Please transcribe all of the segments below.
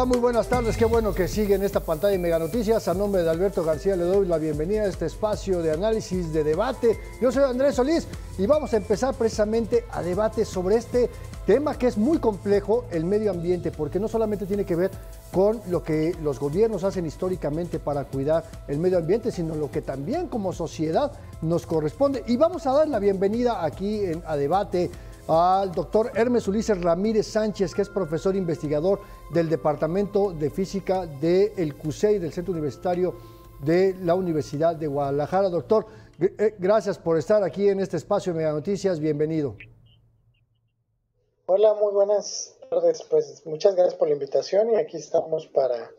Muy buenas tardes, qué bueno que siguen esta pantalla de Mega Noticias. A nombre de Alberto García le doy la bienvenida a este espacio de análisis, de debate. Yo soy Andrés Solís y vamos a empezar precisamente a debate sobre este tema que es muy complejo, el medio ambiente, porque no solamente tiene que ver con lo que los gobiernos hacen históricamente para cuidar el medio ambiente, sino lo que también como sociedad nos corresponde. Y vamos a dar la bienvenida aquí a debate al doctor Hermes Ulises Ramírez Sánchez, que es profesor investigador del Departamento de Física del CUSEI, del Centro Universitario de la Universidad de Guadalajara. Doctor, gracias por estar aquí en este espacio de Mega Noticias, bienvenido. Hola, muy buenas tardes, pues muchas gracias por la invitación y aquí estamos para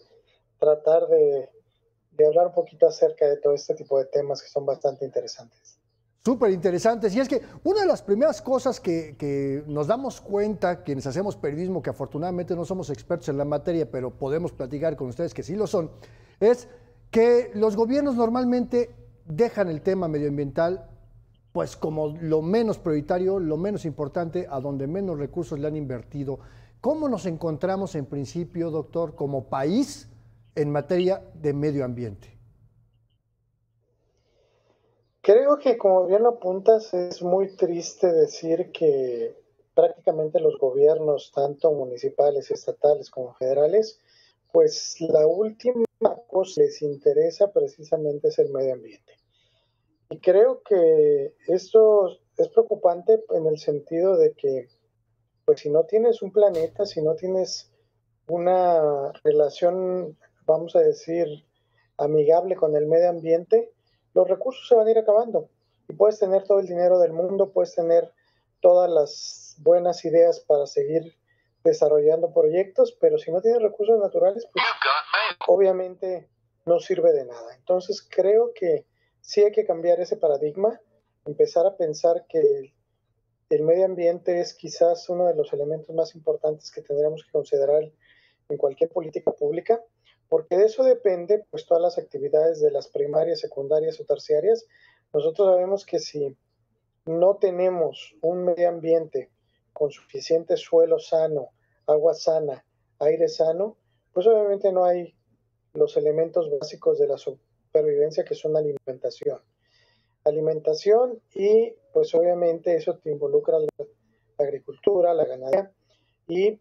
tratar de hablar un poquito acerca de todo este tipo de temas que son bastante interesantes. Súper interesantes. Y es que una de las primeras cosas que nos damos cuenta, quienes hacemos periodismo, que afortunadamente no somos expertos en la materia, pero podemos platicar con ustedes que sí lo son, es que los gobiernos normalmente dejan el tema medioambiental pues como lo menos prioritario, lo menos importante, a donde menos recursos le han invertido. ¿Cómo nos encontramos en principio, doctor, como país en materia de medio ambiente? Creo que, como bien lo apuntas, es muy triste decir que prácticamente los gobiernos, tanto municipales, estatales como federales, pues la última cosa que les interesa precisamente es el medio ambiente. Y creo que esto es preocupante en el sentido de que, pues si no tienes un planeta, si no tienes una relación, vamos a decir, amigable con el medio ambiente, los recursos se van a ir acabando. Y puedes tener todo el dinero del mundo, puedes tener todas las buenas ideas para seguir desarrollando proyectos, pero si no tienes recursos naturales, pues obviamente no sirve de nada. Entonces creo que sí hay que cambiar ese paradigma, empezar a pensar que el medio ambiente es quizás uno de los elementos más importantes que tendremos que considerar en cualquier política pública, porque de eso depende pues todas las actividades de las primarias, secundarias o terciarias. Nosotros sabemos que si no tenemos un medio ambiente con suficiente suelo sano, agua sana, aire sano, pues obviamente no hay los elementos básicos de la supervivencia, que son alimentación y pues obviamente eso te involucra la agricultura, la ganadería, y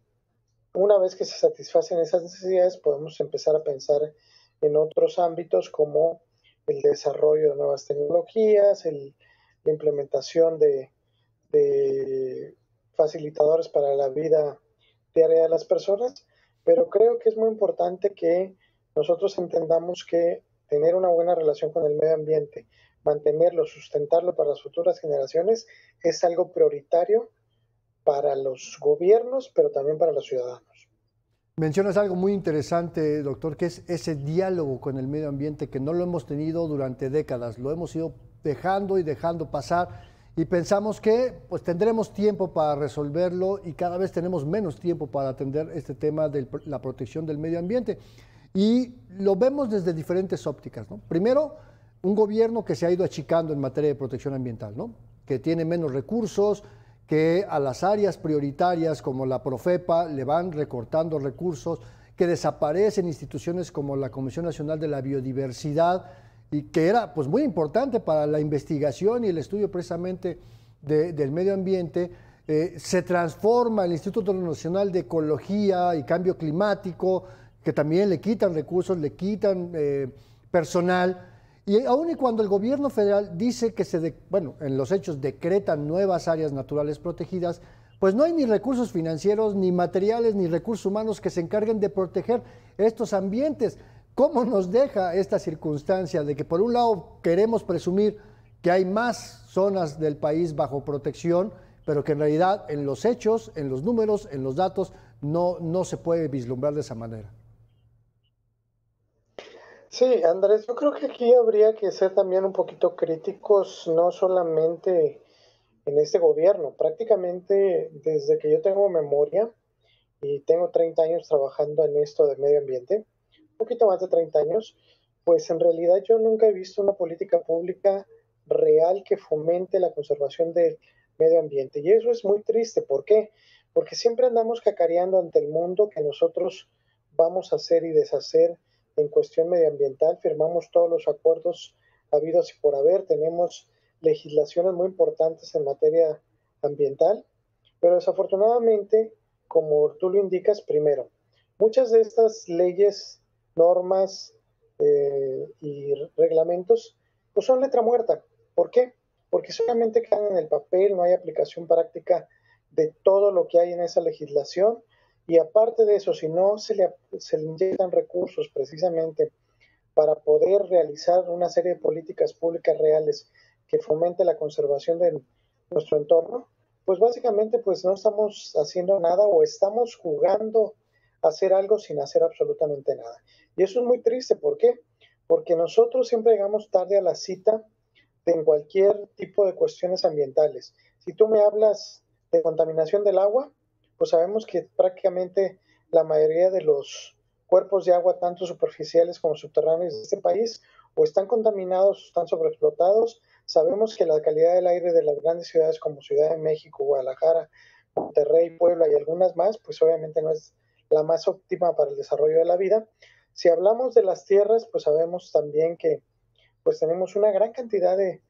una vez que se satisfacen esas necesidades podemos empezar a pensar en otros ámbitos como el desarrollo de nuevas tecnologías, la implementación de facilitadores para la vida diaria de las personas, pero creo que es muy importante que nosotros entendamos que tener una buena relación con el medio ambiente, mantenerlo, sustentarlo para las futuras generaciones, es algo prioritario para los gobiernos, pero también para los ciudadanos. Mencionas algo muy interesante, doctor, que es ese diálogo con el medio ambiente que no lo hemos tenido durante décadas, lo hemos ido dejando y dejando pasar y pensamos que pues tendremos tiempo para resolverlo y cada vez tenemos menos tiempo para atender este tema de la protección del medio ambiente. Y lo vemos desde diferentes ópticas, ¿no? Primero, un gobierno que se ha ido achicando en materia de protección ambiental, ¿no? Que tiene menos recursos, que a las áreas prioritarias como la Profepa le van recortando recursos, que desaparecen instituciones como la Comisión Nacional de la Biodiversidad, y que era pues muy importante para la investigación y el estudio precisamente del medio ambiente. Se transforma el Instituto Nacional de Ecología y Cambio Climático, que también le quitan recursos, le quitan personal. Y aun y cuando el gobierno federal dice que en los hechos decretan nuevas áreas naturales protegidas, pues no hay ni recursos financieros, ni materiales, ni recursos humanos que se encarguen de proteger estos ambientes. ¿Cómo nos deja esta circunstancia de que por un lado queremos presumir que hay más zonas del país bajo protección, pero que en realidad en los hechos, en los números, en los datos, no se puede vislumbrar de esa manera? Sí, Andrés, yo creo que aquí habría que ser también un poquito críticos, no solamente en este gobierno, prácticamente desde que yo tengo memoria y tengo 30 años trabajando en esto de medio ambiente, un poquito más de 30 años, pues en realidad yo nunca he visto una política pública real que fomente la conservación del medio ambiente. Y eso es muy triste. ¿Por qué? Porque siempre andamos cacareando ante el mundo que nosotros vamos a hacer y deshacer en cuestión medioambiental, firmamos todos los acuerdos habidos y por haber, tenemos legislaciones muy importantes en materia ambiental, pero desafortunadamente, como tú lo indicas, primero, muchas de estas leyes, normas y reglamentos, pues son letra muerta. ¿Por qué? Porque solamente quedan en el papel, no hay aplicación práctica de todo lo que hay en esa legislación, y aparte de eso, si no se le inyectan recursos precisamente para poder realizar una serie de políticas públicas reales que fomente la conservación de nuestro entorno, pues básicamente pues no estamos haciendo nada o estamos jugando a hacer algo sin hacer absolutamente nada. Y eso es muy triste, ¿por qué? Porque nosotros siempre llegamos tarde a la cita en cualquier tipo de cuestiones ambientales. Si tú me hablas de contaminación del agua, pues sabemos que prácticamente la mayoría de los cuerpos de agua, tanto superficiales como subterráneos de este país, o están contaminados o están sobreexplotados. Sabemos que la calidad del aire de las grandes ciudades como Ciudad de México, Guadalajara, Monterrey, Puebla y algunas más, pues obviamente no es la más óptima para el desarrollo de la vida. Si hablamos de las tierras, pues sabemos también que pues tenemos una gran cantidad de,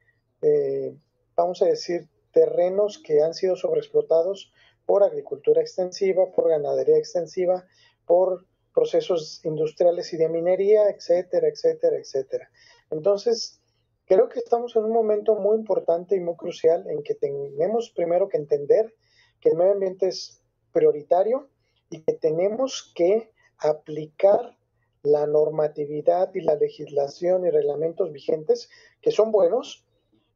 vamos a decir, terrenos que han sido sobreexplotados por agricultura extensiva, por ganadería extensiva, por procesos industriales y de minería, etcétera, etcétera, etcétera. Entonces, creo que estamos en un momento muy importante y muy crucial en que tenemos primero que entender que el medio ambiente es prioritario y que tenemos que aplicar la normatividad y la legislación y reglamentos vigentes, que son buenos,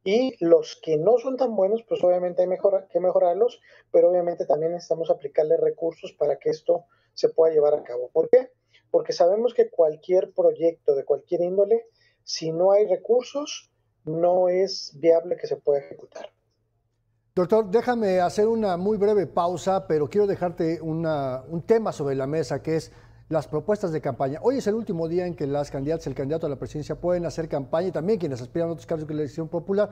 y los que no son tan buenos, pues obviamente hay que mejorarlos, pero obviamente también necesitamos aplicarle recursos para que esto se pueda llevar a cabo. ¿Por qué? Porque sabemos que cualquier proyecto de cualquier índole, si no hay recursos, no es viable que se pueda ejecutar. Doctor, déjame hacer una muy breve pausa, pero quiero dejarte un tema sobre la mesa, que es las propuestas de campaña. Hoy es el último día en que las candidatas, el candidato a la presidencia pueden hacer campaña y también quienes aspiran a otros cargos de la elección popular.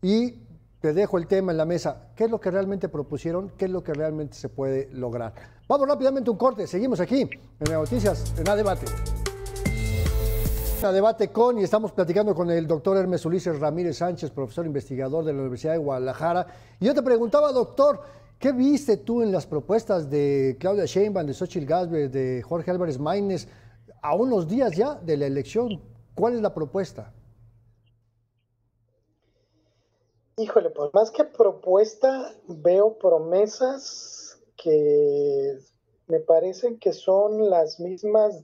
Y te dejo el tema en la mesa. ¿Qué es lo que realmente propusieron? ¿Qué es lo que realmente se puede lograr? Vamos rápidamente a un corte. Seguimos aquí en Noticias, en A Debate. A Debate con, y estamos platicando con el doctor Hermes Ulises Ramírez Sánchez, profesor investigador de la Universidad de Guadalajara. Y yo te preguntaba, doctor, ¿qué viste tú en las propuestas de Claudia Sheinbaum, de Xóchitl Gálvez, de Jorge Álvarez Maínez, a unos días ya de la elección? ¿Cuál es la propuesta? Híjole, pues más que propuesta, veo promesas que me parecen que son las mismas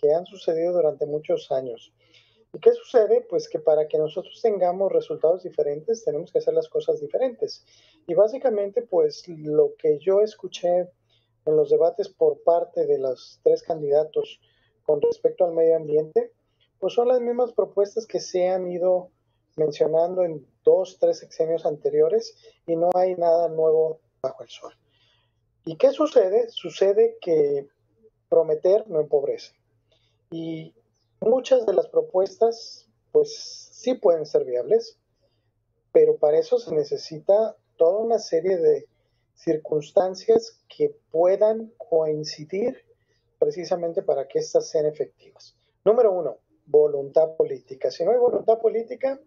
que han sucedido durante muchos años. ¿Y qué sucede? Pues que para que nosotros tengamos resultados diferentes, tenemos que hacer las cosas diferentes. Y básicamente, pues lo que yo escuché en los debates por parte de los tres candidatos con respecto al medio ambiente, pues son las mismas propuestas que se han ido mencionando en 2, 3 sexenios anteriores y no hay nada nuevo bajo el sol. ¿Y qué sucede? Sucede que prometer no empobrece. Y muchas de las propuestas, pues sí pueden ser viables, pero para eso se necesita toda una serie de circunstancias que puedan coincidir precisamente para que éstas sean efectivas. Número uno, voluntad política. Si no hay voluntad política,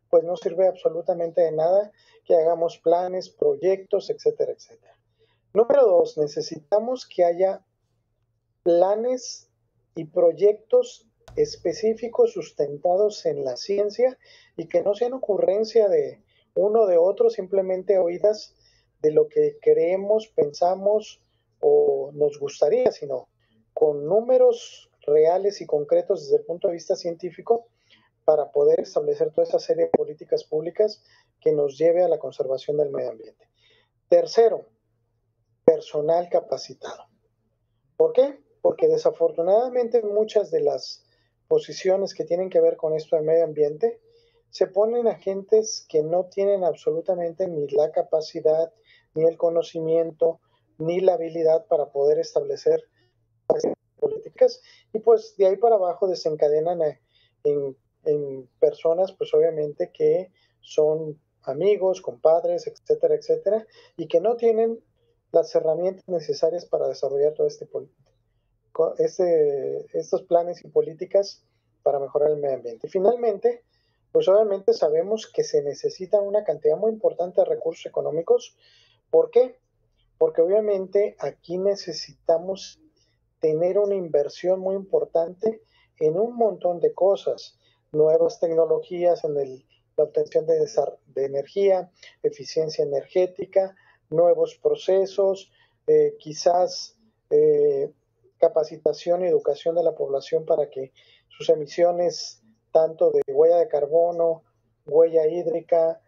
pues no sirve absolutamente de nada que hagamos planes, proyectos, etcétera, etcétera. Número dos, necesitamos que haya planes y proyectos específicos sustentados en la ciencia y que no sean ocurrencia de uno o de otro, simplemente oídas de lo que creemos, pensamos o nos gustaría, sino con números reales y concretos desde el punto de vista científico para poder establecer toda esa serie de políticas públicas que nos lleve a la conservación del medio ambiente. Tercero, personal capacitado. ¿Por qué? Porque desafortunadamente muchas de las posiciones que tienen que ver con esto del medio ambiente se ponen agentes que no tienen absolutamente ni la capacidad, ni el conocimiento, ni la habilidad para poder establecer políticas y pues de ahí para abajo desencadenan en personas pues obviamente que son amigos, compadres, etcétera, etcétera, y que no tienen las herramientas necesarias para desarrollar todo este estos planes y políticas para mejorar el medio ambiente. Y finalmente, pues obviamente sabemos que se necesitan una cantidad muy importante de recursos económicos. ¿Por qué? Porque obviamente aquí necesitamos tener una inversión muy importante en un montón de cosas, nuevas tecnologías en la obtención de energía, eficiencia energética, nuevos procesos, quizás capacitación y educación de la población para que sus emisiones, tanto de huella de carbono, huella hídrica,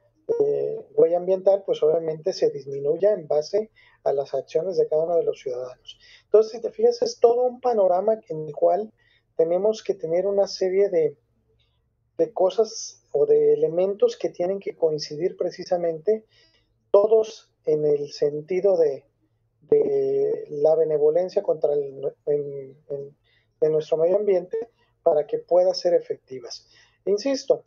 huella ambiental, pues obviamente se disminuya en base a las acciones de cada uno de los ciudadanos. Entonces, si te fijas, es todo un panorama en el cual tenemos que tener una serie de cosas o de elementos que tienen que coincidir precisamente, todos en el sentido de la benevolencia contra de nuestro medio ambiente para que pueda ser efectivas. Insisto,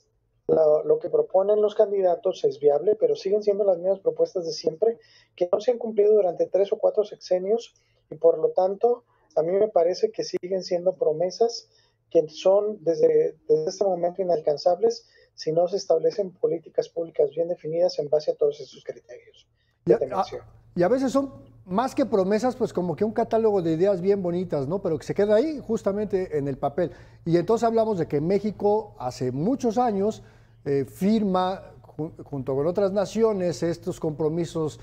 lo que proponen los candidatos es viable, pero siguen siendo las mismas propuestas de siempre, que no se han cumplido durante 3 o 4 sexenios, y por lo tanto, a mí me parece que siguen siendo promesas que son desde este momento inalcanzables si no se establecen políticas públicas bien definidas en base a todos esos criterios que te menciono. Y a veces son más que promesas, pues como que un catálogo de ideas bien bonitas, ¿no? Pero que se queda ahí justamente en el papel. Y entonces hablamos de que México hace muchos años firma junto con otras naciones estos compromisos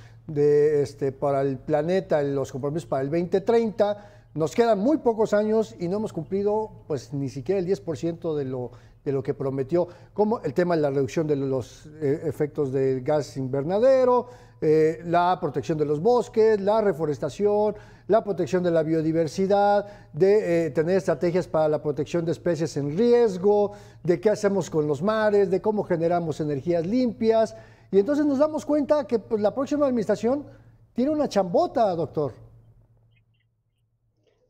para el planeta, los compromisos para el 2030. Nos quedan muy pocos años y no hemos cumplido pues ni siquiera el 10% de lo que prometió, como el tema de la reducción de los efectos del gas invernadero, la protección de los bosques, la reforestación, la protección de la biodiversidad, de tener estrategias para la protección de especies en riesgo, de qué hacemos con los mares, de cómo generamos energías limpias. Y entonces nos damos cuenta que pues, la próxima administración tiene una chambota, doctor.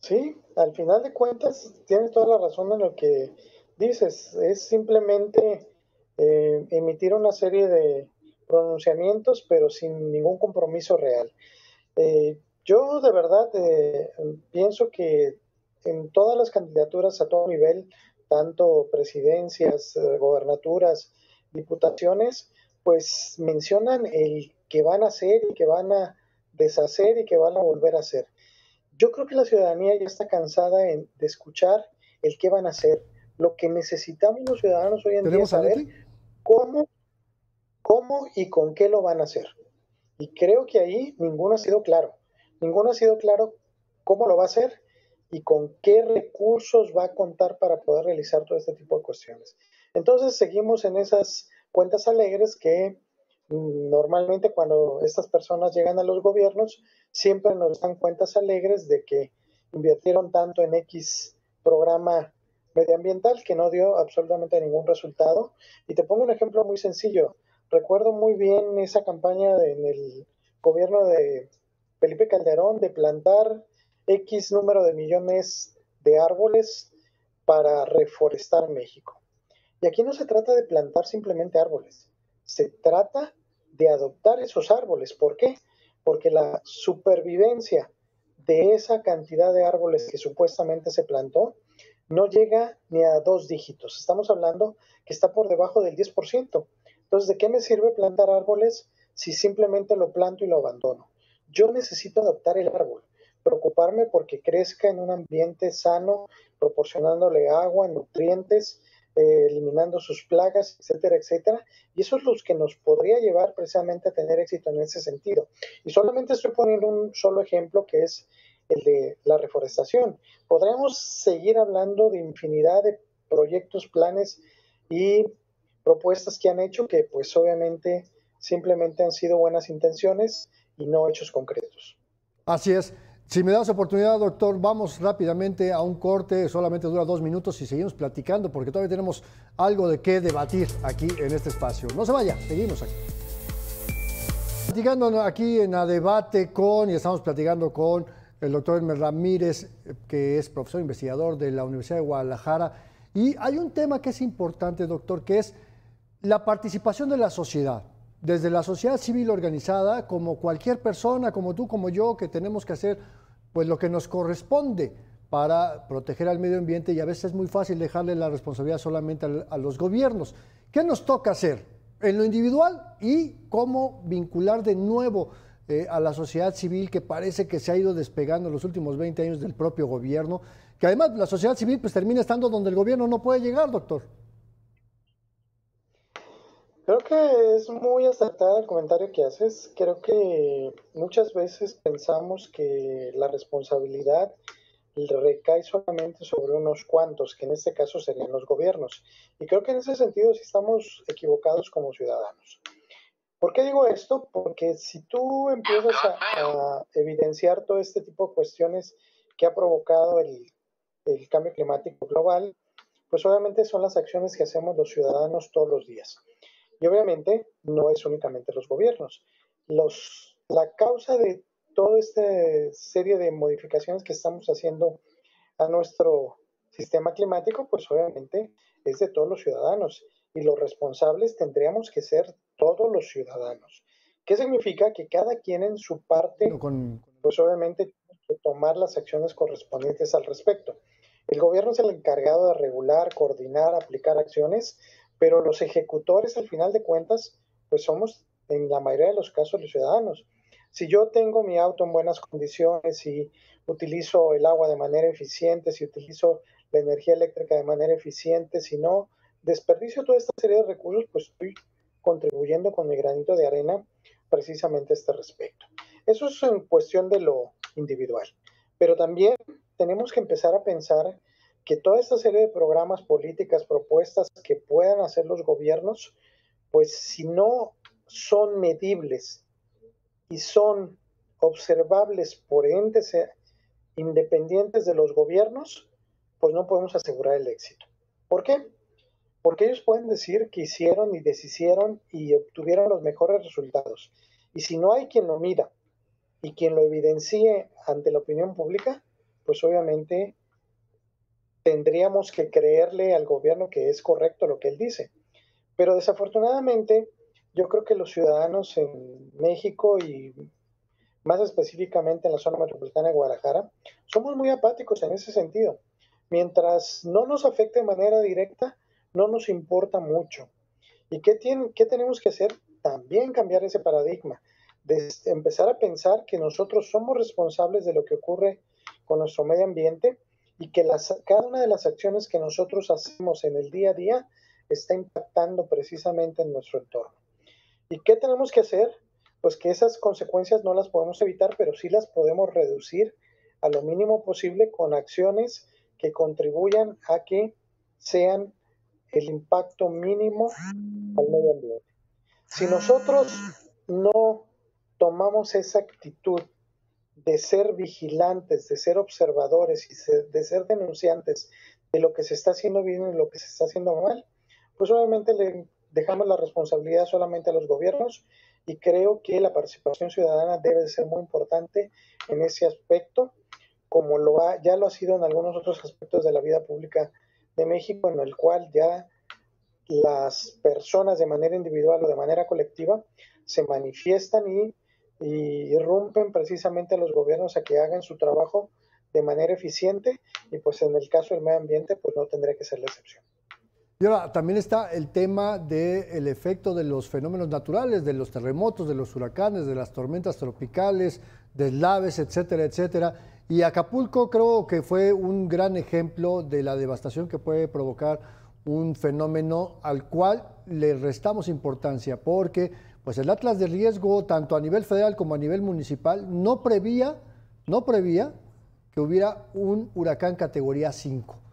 Sí, al final de cuentas tienes toda la razón en lo que dices. Es simplemente emitir una serie de pronunciamientos, pero sin ningún compromiso real. Yo de verdad pienso que en todas las candidaturas a todo nivel, tanto presidencias, gobernaturas, diputaciones, pues mencionan el que van a hacer y que van a deshacer y que van a volver a hacer. Yo creo que la ciudadanía ya está cansada de escuchar el qué van a hacer. Lo que necesitamos los ciudadanos hoy en día es saber cómo y con qué lo van a hacer. Y creo que ahí ninguno ha sido claro. Ninguno ha sido claro cómo lo va a hacer y con qué recursos va a contar para poder realizar todo este tipo de cuestiones. Entonces seguimos en esas cuentas alegres que normalmente cuando estas personas llegan a los gobiernos siempre nos dan cuentas alegres de que invirtieron tanto en X programa medioambiental que no dio absolutamente ningún resultado. Y te pongo un ejemplo muy sencillo. Recuerdo muy bien esa campaña en el gobierno de Felipe Calderón de plantar X número de millones de árboles para reforestar México. Y aquí no se trata de plantar simplemente árboles, se trata de adoptar esos árboles. ¿Por qué? Porque la supervivencia de esa cantidad de árboles que supuestamente se plantó no llega ni a 2 dígitos. Estamos hablando que está por debajo del 10%. Entonces, ¿de qué me sirve plantar árboles si simplemente lo planto y lo abandono? Yo necesito adoptar el árbol, preocuparme porque crezca en un ambiente sano, proporcionándole agua, nutrientes, eliminando sus plagas, etcétera, etcétera. Y eso es lo que nos podría llevar precisamente a tener éxito en ese sentido. Y solamente estoy poniendo un solo ejemplo, que es el de la reforestación. Podríamos seguir hablando de infinidad de proyectos, planes y propuestas que han hecho que pues obviamente simplemente han sido buenas intenciones y no hechos concretos. Así es. Si me das oportunidad, doctor, vamos rápidamente a un corte, solamente dura 2 minutos y seguimos platicando porque todavía tenemos algo de qué debatir aquí en este espacio. No se vaya, seguimos aquí. Platicando aquí en A Debate y estamos platicando con el doctor Hermes Ramírez, que es profesor investigador de la Universidad de Guadalajara. Y hay un tema que es importante, doctor, que es la participación de la sociedad. Desde la sociedad civil organizada, como cualquier persona, como tú, como yo, que tenemos que hacer pues lo que nos corresponde para proteger al medio ambiente y a veces es muy fácil dejarle la responsabilidad solamente a los gobiernos. ¿Qué nos toca hacer en lo individual y cómo vincular de nuevo a la sociedad civil que parece que se ha ido despegando en los últimos 20 años del propio gobierno? Que además la sociedad civil pues termina estando donde el gobierno no puede llegar, doctor. Creo que es muy acertado el comentario que haces. Creo que muchas veces pensamos que la responsabilidad recae solamente sobre unos cuantos, que en este caso serían los gobiernos. Y creo que en ese sentido sí estamos equivocados como ciudadanos. ¿Por qué digo esto? Porque si tú empiezas a evidenciar todo este tipo de cuestiones que ha provocado el cambio climático global, pues obviamente son las acciones que hacemos los ciudadanos todos los días. Y obviamente no es únicamente los gobiernos. La causa de toda esta serie de modificaciones que estamos haciendo a nuestro sistema climático, pues obviamente es de todos los ciudadanos. Y los responsables tendríamos que ser todos los ciudadanos. ¿Qué significa? Que cada quien en su parte, pues obviamente tiene que tomar las acciones correspondientes al respecto. El gobierno es el encargado de regular, coordinar, aplicar acciones, pero los ejecutores, al final de cuentas, pues somos en la mayoría de los casos los ciudadanos. Si yo tengo mi auto en buenas condiciones, si utilizo el agua de manera eficiente, si utilizo la energía eléctrica de manera eficiente, si no desperdicio toda esta serie de recursos, pues estoy contribuyendo con mi granito de arena precisamente a este respecto. Eso es en cuestión de lo individual. Pero también tenemos que empezar a pensar que toda esta serie de programas, políticas, propuestas que puedan hacer los gobiernos, pues si no son medibles y son observables por entes independientes de los gobiernos, pues no podemos asegurar el éxito. ¿Por qué? Porque ellos pueden decir que hicieron y deshicieron y obtuvieron los mejores resultados. Y si no hay quien lo mida y quien lo evidencie ante la opinión pública, pues obviamente tendríamos que creerle al gobierno que es correcto lo que él dice. Pero desafortunadamente, yo creo que los ciudadanos en México y más específicamente en la zona metropolitana de Guadalajara, somos muy apáticos en ese sentido. Mientras no nos afecte de manera directa, no nos importa mucho. ¿Y qué tenemos que hacer? También cambiar ese paradigma, de empezar a pensar que nosotros somos responsables de lo que ocurre con nuestro medio ambiente y que cada una de las acciones que nosotros hacemos en el día a día está impactando precisamente en nuestro entorno. ¿Y qué tenemos que hacer? Pues que esas consecuencias no las podemos evitar, pero sí las podemos reducir a lo mínimo posible con acciones que contribuyan a que sean el impacto mínimo al medio ambiente. Si nosotros no tomamos esa actitud de ser vigilantes, de ser observadores y de ser denunciantes de lo que se está haciendo bien y lo que se está haciendo mal, pues obviamente le dejamos la responsabilidad solamente a los gobiernos y creo que la participación ciudadana debe de ser muy importante en ese aspecto, como ya lo ha sido en algunos otros aspectos de la vida pública de México, en el cual ya las personas de manera individual o de manera colectiva se manifiestan y irrumpen precisamente a los gobiernos a que hagan su trabajo de manera eficiente y pues en el caso del medio ambiente pues no tendría que ser la excepción. Y ahora también está el tema del efecto de los fenómenos naturales, de los terremotos, de los huracanes, de las tormentas tropicales, deslaves, etcétera, etcétera. Y Acapulco creo que fue un gran ejemplo de la devastación que puede provocar un fenómeno al cual le restamos importancia, porque pues el Atlas de riesgo, tanto a nivel federal como a nivel municipal, no prevía que hubiera un huracán categoría 5.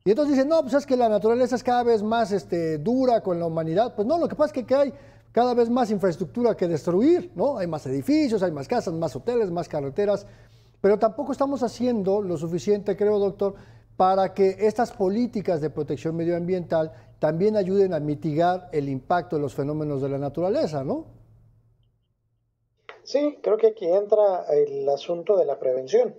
Y entonces dicen, no, pues es que la naturaleza es cada vez más dura con la humanidad. Pues no, lo que pasa es que hay cada vez más infraestructura que destruir, ¿no? Hay más edificios, hay más casas, más hoteles, más carreteras, pero tampoco estamos haciendo lo suficiente, creo, doctor, para que estas políticas de protección medioambiental también ayuden a mitigar el impacto de los fenómenos de la naturaleza, ¿no? Sí, creo que aquí entra el asunto de la prevención.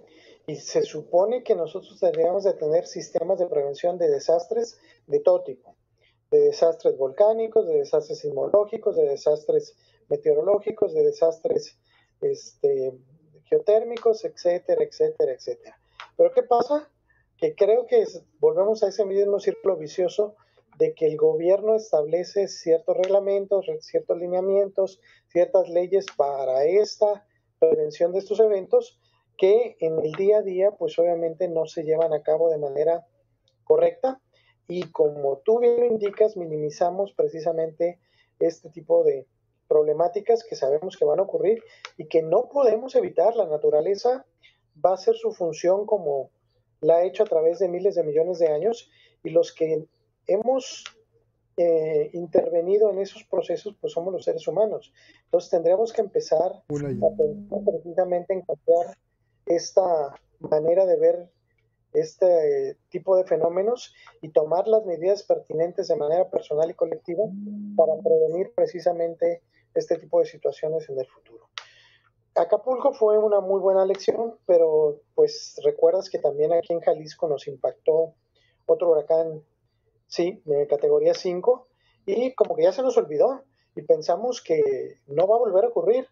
Y se supone que nosotros deberíamos de tener sistemas de prevención de desastres de todo tipo, de desastres volcánicos, de desastres sismológicos, de desastres meteorológicos, de desastres geotérmicos, etcétera, etcétera, etcétera. Pero ¿qué pasa? que creo que volvemos a ese mismo círculo vicioso de que el gobierno establece ciertos reglamentos, ciertos lineamientos, ciertas leyes para esta prevención de estos eventos que en el día a día pues obviamente no se llevan a cabo de manera correcta y como tú bien lo indicas, minimizamos precisamente este tipo de problemáticas que sabemos que van a ocurrir y que no podemos evitar. La naturaleza va a hacer su función como la ha hecho a través de miles de millones de años y los que hemos intervenido en esos procesos pues somos los seres humanos. Entonces tendríamos que empezar Una y- a pensar precisamente en cambiar esta manera de ver este tipo de fenómenos y tomar las medidas pertinentes de manera personal y colectiva para prevenir precisamente este tipo de situaciones en el futuro. Acapulco fue una muy buena lección, pero pues recuerdas que también aquí en Jalisco nos impactó otro huracán, sí, de categoría 5, y como que ya se nos olvidó y pensamos que no va a volver a ocurrir.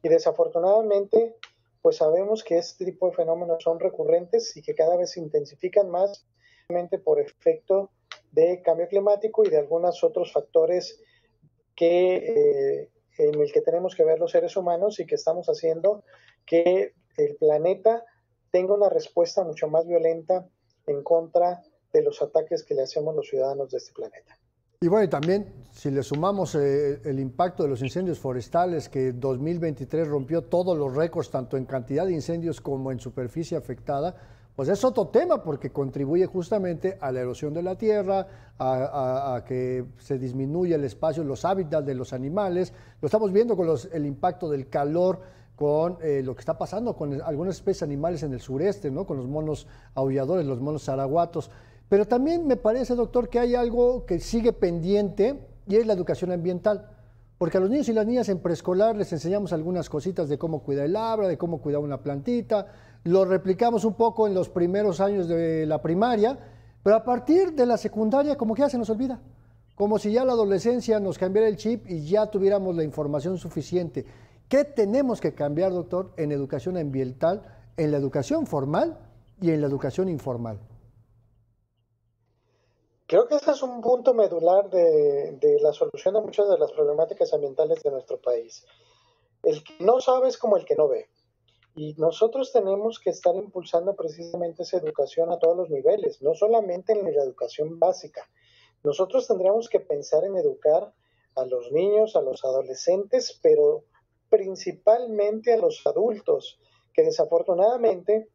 Y desafortunadamente, pues sabemos que este tipo de fenómenos son recurrentes y que cada vez se intensifican más por efecto de cambio climático y de algunos otros factores en el que tenemos que ver los seres humanos y que estamos haciendo que el planeta tenga una respuesta mucho más violenta en contra de los ataques que le hacemos los ciudadanos de este planeta. Y bueno, y también si le sumamos el impacto de los incendios forestales, que 2023 rompió todos los récords, tanto en cantidad de incendios como en superficie afectada, pues es otro tema porque contribuye justamente a la erosión de la tierra, a que se disminuya el espacio, los hábitats de los animales. Lo estamos viendo con el impacto del calor, con lo que está pasando con algunas especies animales en el sureste, ¿no? Con los monos aulladores, los monos zaraguatos. Pero también me parece, doctor, que hay algo que sigue pendiente y es la educación ambiental. Porque a los niños y las niñas en preescolar les enseñamos algunas cositas de cómo cuidar el arbre, de cómo cuidar una plantita, lo replicamos un poco en los primeros años de la primaria, pero a partir de la secundaria como que ya se nos olvida. Como si ya la adolescencia nos cambiara el chip y ya tuviéramos la información suficiente. ¿Qué tenemos que cambiar, doctor, en educación ambiental, en la educación formal y en la educación informal? Creo que ese es un punto medular de la solución a muchas de las problemáticas ambientales de nuestro país. El que no sabe es como el que no ve. Y nosotros tenemos que estar impulsando precisamente esa educación a todos los niveles, no solamente en la educación básica. Nosotros tendríamos que pensar en educar a los niños, a los adolescentes, pero principalmente a los adultos, que desafortunadamente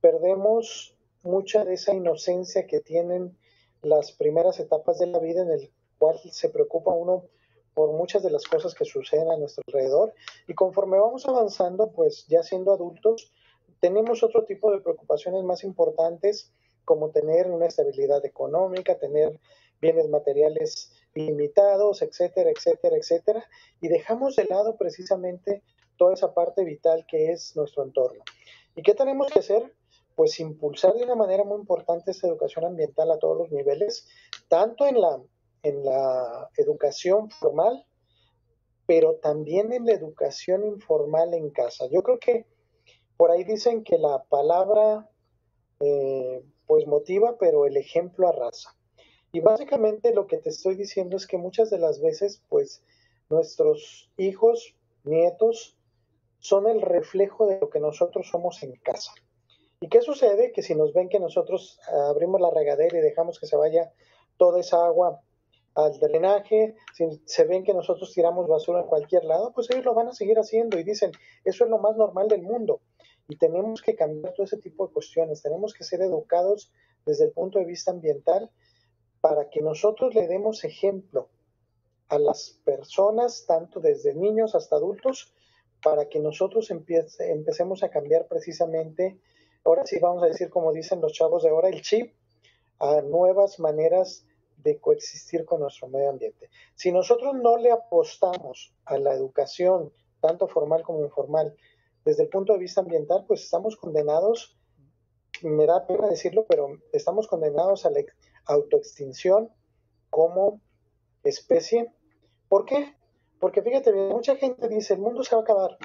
perdemos mucha de esa inocencia que tienen las primeras etapas de la vida en el cual se preocupa uno por muchas de las cosas que suceden a nuestro alrededor y conforme vamos avanzando, pues ya siendo adultos, tenemos otro tipo de preocupaciones más importantes como tener una estabilidad económica, tener bienes materiales limitados, etcétera, etcétera, etcétera, y dejamos de lado precisamente toda esa parte vital que es nuestro entorno. ¿Y qué tenemos que hacer? Pues impulsar de una manera muy importante esta educación ambiental a todos los niveles, tanto en la educación formal, pero también en la educación informal en casa. Yo creo que por ahí dicen que la palabra pues motiva, pero el ejemplo arrasa. Y básicamente lo que te estoy diciendo es que muchas de las veces pues nuestros hijos, nietos, son el reflejo de lo que nosotros somos en casa. ¿Y qué sucede? Que si nos ven que nosotros abrimos la regadera y dejamos que se vaya toda esa agua al drenaje, si se ven que nosotros tiramos basura en cualquier lado, pues ellos lo van a seguir haciendo y dicen, eso es lo más normal del mundo. Y tenemos que cambiar todo ese tipo de cuestiones, tenemos que ser educados desde el punto de vista ambiental para que nosotros le demos ejemplo a las personas, tanto desde niños hasta adultos, para que nosotros empecemos a cambiar precisamente, ahora sí vamos a decir como dicen los chavos de ahora, el chip a nuevas maneras de coexistir con nuestro medio ambiente. Si nosotros no le apostamos a la educación, tanto formal como informal, desde el punto de vista ambiental, pues estamos condenados, me da pena decirlo, pero estamos condenados a la autoextinción como especie. ¿Por qué? Porque fíjate bien, mucha gente dice, el mundo se va a acabar.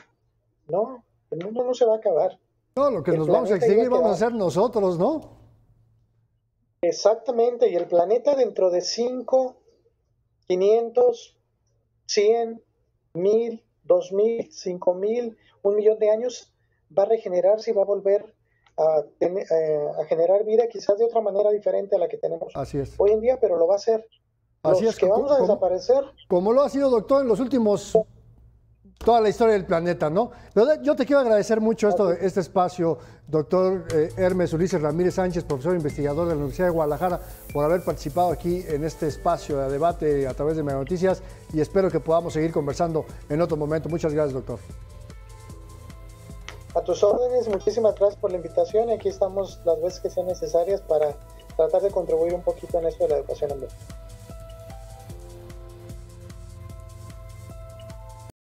No, el mundo no se va a acabar. No, lo que El nos vamos a planeta iba extinguir a vamos a quedar. ser nosotros, ¿no? Exactamente, y el planeta dentro de 5, 500, 100, 1000, 2000, 5000, 1 millón de años va a regenerarse y va a volver a generar vida quizás de otra manera diferente a la que tenemos Así es. hoy en día, pero lo va a hacer. Así Los es, que vamos a desaparecer. como lo ha sido, doctor, en los últimos, toda la historia del planeta, ¿no? Pero yo te quiero agradecer mucho este espacio, doctor Hermes Ulises Ramírez Sánchez, profesor investigador de la Universidad de Guadalajara, por haber participado aquí en este espacio de debate a través de Mega Noticias, y espero que podamos seguir conversando en otro momento. Muchas gracias, doctor. A tus órdenes, muchísimas gracias por la invitación y aquí estamos las veces que sean necesarias para tratar de contribuir un poquito en esto de la educación ambiental.